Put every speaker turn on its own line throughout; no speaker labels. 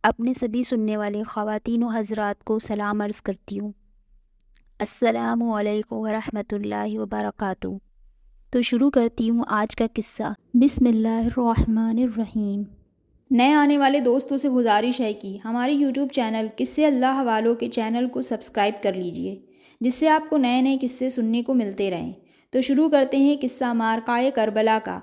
اپنے سبھی سننے والے خواتین و حضرات کو سلام عرض کرتی ہوں۔ السلام علیکم ورحمۃ اللہ وبرکاتہ۔ تو شروع کرتی ہوں آج کا قصہ۔ بسم اللہ الرحمن الرحیم۔
نئے آنے والے دوستوں سے گزارش ہے کہ ہمارے یوٹیوب چینل قصے اللہ حوالوں کے چینل کو سبسکرائب کر لیجئے، جس سے آپ کو نئے نئے قصے سننے کو ملتے رہیں۔ تو شروع کرتے ہیں قصہ معرکہ کربلا کا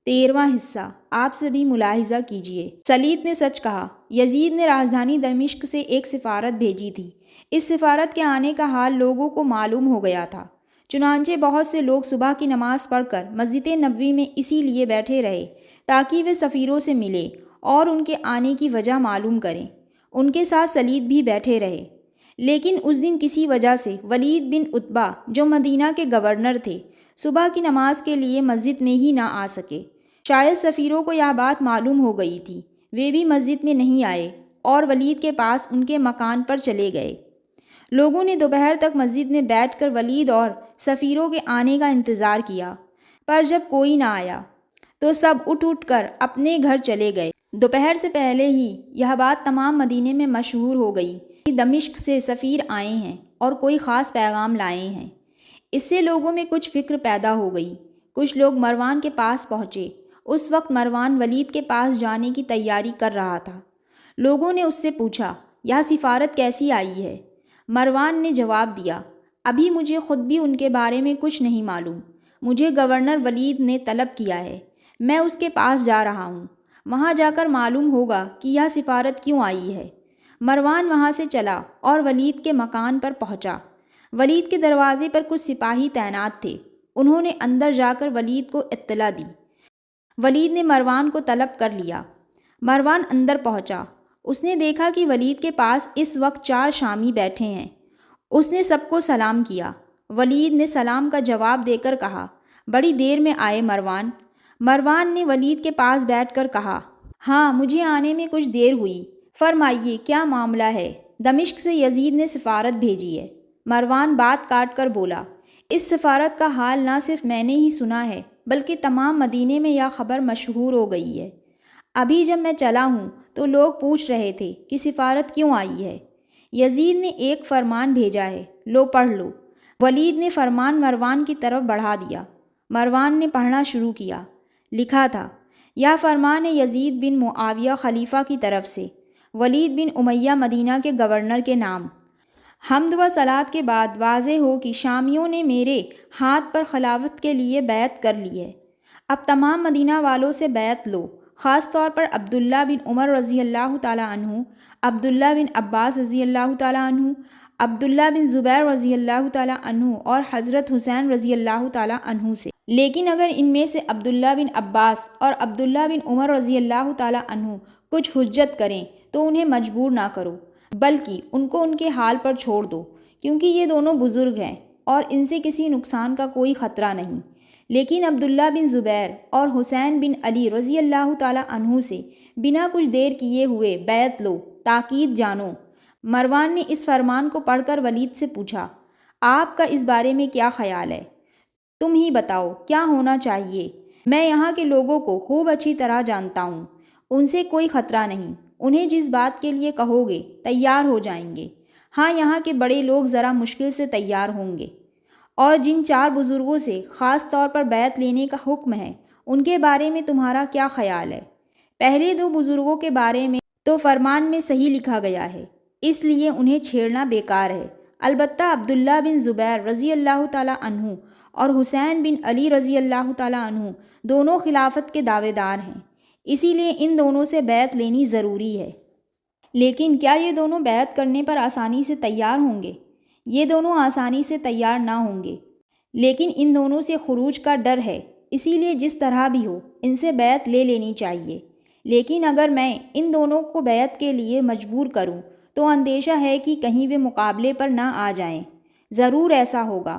13واں حصہ۔ آپ سبھی ملاحظہ کیجئے۔ سلید نے سچ کہا۔ یزید نے راجدھانی دمشق سے ایک سفارت بھیجی تھی۔ اس سفارت کے آنے کا حال لوگوں کو معلوم ہو گیا تھا، چنانچہ بہت سے لوگ صبح کی نماز پڑھ کر مسجد نبوی میں اسی لیے بیٹھے رہے تاکہ وہ سفیروں سے ملے اور ان کے آنے کی وجہ معلوم کریں۔ ان کے ساتھ سلید بھی بیٹھے رہے، لیکن اس دن کسی وجہ سے ولید بن عتبہ جو مدینہ کے گورنر تھے صبح کی نماز کے لیے مسجد میں ہی نہ آ سکے۔ شاید سفیروں کو یہ بات معلوم ہو گئی تھی، وہ بھی مسجد میں نہیں آئے اور ولید کے پاس ان کے مکان پر چلے گئے۔ لوگوں نے دوپہر تک مسجد میں بیٹھ کر ولید اور سفیروں کے آنے کا انتظار کیا، پر جب کوئی نہ آیا تو سب اٹھ کر اپنے گھر چلے گئے۔ دوپہر سے پہلے ہی یہ بات تمام مدینے میں مشہور ہو گئی کہ دمشق سے سفیر آئے ہیں اور کوئی خاص پیغام لائے ہیں۔ اس سے لوگوں میں کچھ فکر پیدا ہو گئی۔ کچھ لوگ مروان کے پاس پہنچے۔ اس وقت مروان ولید کے پاس جانے کی تیاری کر رہا تھا۔ لوگوں نے اس سے پوچھا، یہ سفارت کیسی آئی ہے؟ مروان نے جواب دیا، ابھی مجھے خود بھی ان کے بارے میں کچھ نہیں معلوم۔ مجھے گورنر ولید نے طلب کیا ہے، میں اس کے پاس جا رہا ہوں، وہاں جا کر معلوم ہوگا کہ یہ سفارت کیوں آئی ہے۔ مروان وہاں سے چلا اور ولید کے مکان پر پہنچا۔ ولید کے دروازے پر کچھ سپاہی تعینات تھے۔ انہوں نے اندر جا کر ولید کو اطلاع دی۔ ولید نے مروان کو طلب کر لیا۔ مروان اندر پہنچا۔ اس نے دیکھا کہ ولید کے پاس اس وقت 4 شامی بیٹھے ہیں۔ اس نے سب کو سلام کیا۔ ولید نے سلام کا جواب دے کر کہا، بڑی دیر میں آئے مروان۔ مروان نے ولید کے پاس بیٹھ کر کہا، ہاں مجھے آنے میں کچھ دیر ہوئی، فرمائیے کیا معاملہ ہے؟ دمشق سے یزید نے سفارت بھیجی ہے۔ مروان بات کاٹ کر بولا، اس سفارت کا حال نہ صرف میں نے ہی سنا ہے بلکہ تمام مدینے میں یہ خبر مشہور ہو گئی ہے۔ ابھی جب میں چلا ہوں تو لوگ پوچھ رہے تھے کہ سفارت کیوں آئی ہے۔ یزید نے ایک فرمان بھیجا ہے، لو پڑھ لو۔ ولید نے فرمان مروان کی طرف بڑھا دیا۔ مروان نے پڑھنا شروع کیا۔ لکھا تھا، یہ فرمان ہے یزید بن معاویہ خلیفہ کی طرف سے ولید بن امیہ مدینہ کے گورنر کے نام۔ حمد و صلات کے بعد واضح ہو کہ شامیوں نے میرے ہاتھ پر خلافت کے لیے بیعت کر لی ہے۔ اب تمام مدینہ والوں سے بیعت لو، خاص طور پر عبداللہ بن عمر رضی اللہ تعالیٰ عنہ، عبداللہ بن عباس رضی اللہ تعالیٰ عنہ، عبداللہ بن زبیر رضی اللہ تعالیٰ عنہ اور حضرت حسین رضی اللہ تعالیٰ عنہ سے۔ لیکن اگر ان میں سے عبداللہ بن عباس اور عبداللہ بن عمر رضی اللہ تعالیٰ عنہ کچھ حجت کریں تو انہیں مجبور نہ کرو، بلکہ ان کو ان کے حال پر چھوڑ دو، کیونکہ یہ دونوں بزرگ ہیں اور ان سے کسی نقصان کا کوئی خطرہ نہیں۔ لیکن عبداللہ بن زبیر اور حسین بن علی رضی اللہ تعالیٰ عنہ سے بنا کچھ دیر کیے ہوئے بیعت لو، تاکید جانو۔ مروان نے اس فرمان کو پڑھ کر ولید سے پوچھا، آپ کا اس بارے میں کیا خیال ہے؟ تم ہی بتاؤ کیا ہونا چاہیے؟ میں یہاں کے لوگوں کو خوب اچھی طرح جانتا ہوں، ان سے کوئی خطرہ نہیں، انہیں جس بات کے لیے کہو گے تیار ہو جائیں گے۔ ہاں یہاں کے بڑے لوگ ذرا مشکل سے تیار ہوں گے، اور جن 4 بزرگوں سے خاص طور پر بیعت لینے کا حکم ہے ان کے بارے میں تمہارا کیا خیال ہے؟ پہلے 2 بزرگوں کے بارے میں تو فرمان میں صحیح لکھا گیا ہے، اس لیے انہیں چھیڑنا بیکار ہے۔ البتہ عبداللہ بن زبیر رضی اللہ تعالیٰ عنہ اور حسین بن علی رضی اللہ تعالیٰ عنہ دونوں خلافت کے دعوے دار ہیں، اسی لیے ان دونوں سے بیعت لینی ضروری ہے۔ لیکن کیا یہ دونوں بیعت کرنے پر آسانی سے تیار ہوں گے؟ یہ دونوں آسانی سے تیار نہ ہوں گے، لیکن ان دونوں سے خروج کا ڈر ہے، اسی لیے جس طرح بھی ہو ان سے بیعت لے لینی چاہیے۔ لیکن اگر میں ان دونوں کو بیعت کے لیے مجبور کروں تو اندیشہ ہے کہ کہیں وہ مقابلے پر نہ آ جائیں۔ ضرور ایسا ہوگا،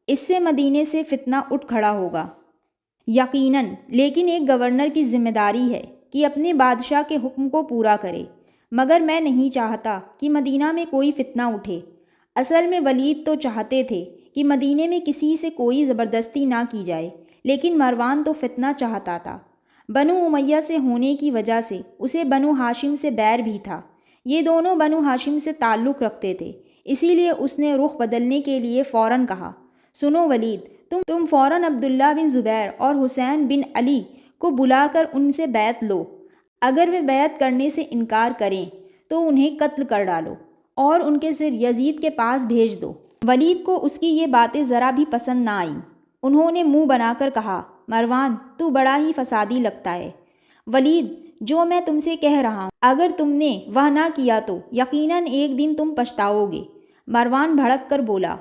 اس سے مدینے سے فتنہ اٹھ کھڑا ہوگا یقیناً، لیکن ایک گورنر کی ذمہ داری ہے کہ اپنے بادشاہ کے حکم کو پورا کرے، مگر میں نہیں چاہتا کہ مدینہ میں کوئی فتنہ اٹھے۔ اصل میں ولید تو چاہتے تھے کہ مدینے میں کسی سے کوئی زبردستی نہ کی جائے، لیکن مروان تو فتنہ چاہتا تھا۔ بنو امیہ سے ہونے کی وجہ سے اسے بنو ہاشم سے بیر بھی تھا، یہ دونوں بنو ہاشم سے تعلق رکھتے تھے، اسی لیے اس نے رخ بدلنے کے لیے فوراً کہا، سنو ولید، تم فوراً عبداللہ بن زبیر اور حسین بن علی کو بلا کر ان سے بیعت لو۔ اگر وہ بیعت کرنے سے انکار کریں تو انہیں قتل کر ڈالو اور ان کے سر یزید کے پاس بھیج دو۔ ولید کو اس کی یہ باتیں ذرا بھی پسند نہ آئیں۔ انہوں نے منہ بنا کر کہا، مروان تو بڑا ہی فسادی لگتا ہے۔ ولید، جو میں تم سے کہہ رہا ہوں، اگر تم نے وہ نہ کیا تو یقیناً ایک دن تم پچھتاؤ گے۔ مروان بھڑک کر بولا،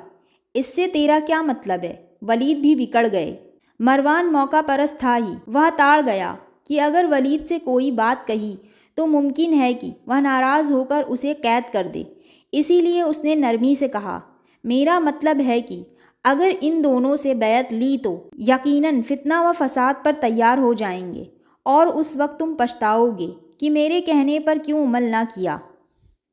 اس سے تیرا کیا مطلب ہے؟ ولید بھی بکڑ گئے۔ مروان موقع پرست تھا ہی، وہ تاڑ گیا کہ اگر ولید سے کوئی بات کہی تو ممکن ہے کہ وہ ناراض ہو کر اسے قید کر دے، اسی لیے اس نے نرمی سے کہا، میرا مطلب ہے کہ اگر ان دونوں سے بیعت لی تو یقیناً فتنہ و فساد پر تیار ہو جائیں گے اور اس وقت تم پچھتاؤ گے کہ میرے کہنے پر کیوں عمل نہ کیا۔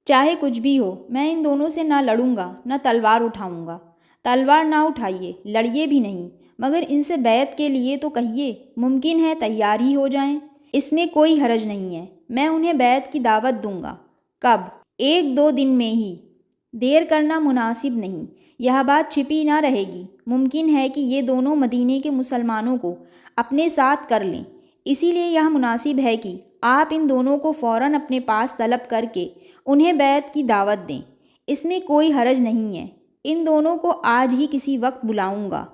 چاہے کچھ بھی ہو، میں ان دونوں سے نہ لڑوں گا نہ تلوار اٹھاؤں گا۔ تلوار نہ اٹھائیے، لڑیے بھی نہیں، مگر ان سے بیعت کے لیے تو کہیے، ممکن ہے تیار ہی ہو جائیں۔ اس میں کوئی حرج نہیں ہے، میں انہیں بیعت کی دعوت دوں گا۔ کب؟ 1-2 دن میں ہی، دیر کرنا مناسب نہیں۔ یہ بات چھپی نہ رہے گی۔ ممکن ہے کہ یہ دونوں مدینے کے مسلمانوں کو اپنے ساتھ کر لیں، اسی لیے یہ مناسب ہے کہ آپ ان دونوں کو فوراً اپنے پاس طلب کر کے انہیں بیعت کی دعوت دیں۔ اس میں کوئی حرج نہیں ہے۔ ان دونوں کو آج ہی کسی وقت بلاؤں گا۔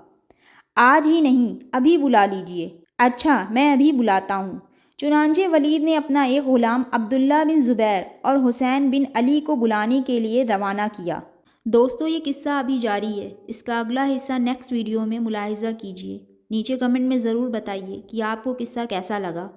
آج ہی نہیں، ابھی بلا لیجئے۔ اچھا، میں ابھی بلاتا ہوں۔ چنانچہ ولید نے اپنا ایک غلام عبداللہ بن زبیر اور حسین بن علی کو بلانے کے لیے روانہ کیا۔ دوستو، یہ قصہ ابھی جاری ہے، اس کا اگلا حصہ نیکسٹ ویڈیو میں ملاحظہ کیجیے۔ نیچے کمنٹ میں ضرور بتائیے کہ آپ کو قصہ کیسا لگا۔